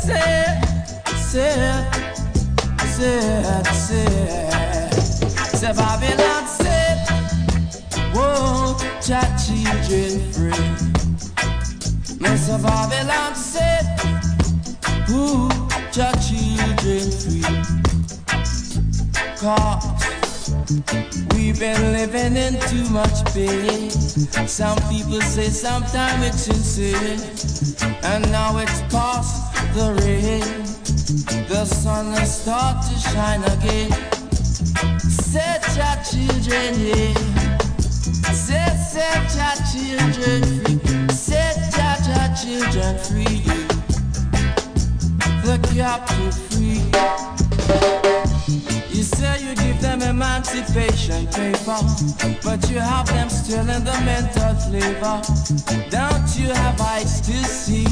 Say Babylon said, won't your children free? Mr. Babylon said, won't your children free? Cause we've been living in too much pain. Some people say sometimes it's insane. And now it's past the rain. The sun has started to shine again. Set your children here. Set your children free. Set your children free. The captive free. You say you give them emancipation paper, but you have them still in the mental flavor. Don't you have eyes to see?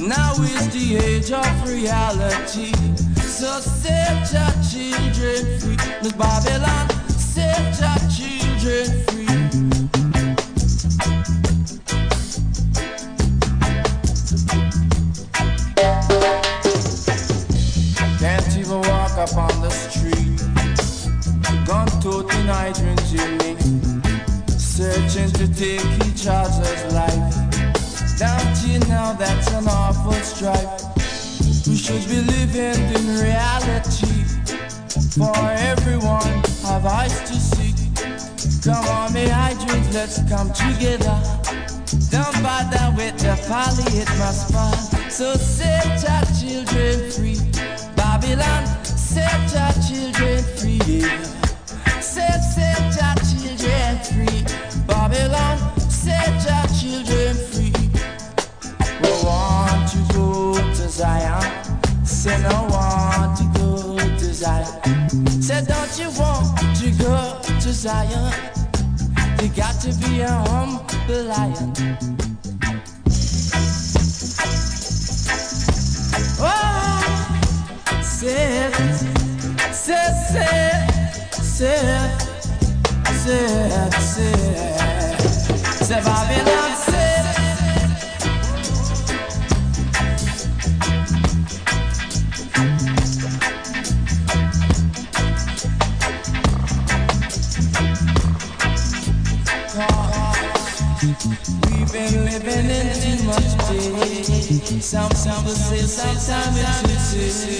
Now is the age of reality. So set your children free. Miss Babylon, set your children free. Can't even walk up on the street. Gun toting hydrants in me, searching to take each other's life. Don't you know that's an awful strife? We should be living in reality. For everyone have eyes to see. Come on, me hydrants, let's come together. Don't bother with the folly, it must fall. So set your children free. Babylon, set your children free. Set your children free. Babylon, set your children free. We want to go to Zion. Say no want to go to Zion. Say don't you want to go to Zion? You got to be a humble lion. Oh, say Babylon said. We've been living in too much pain. Some people say sometimes it's too.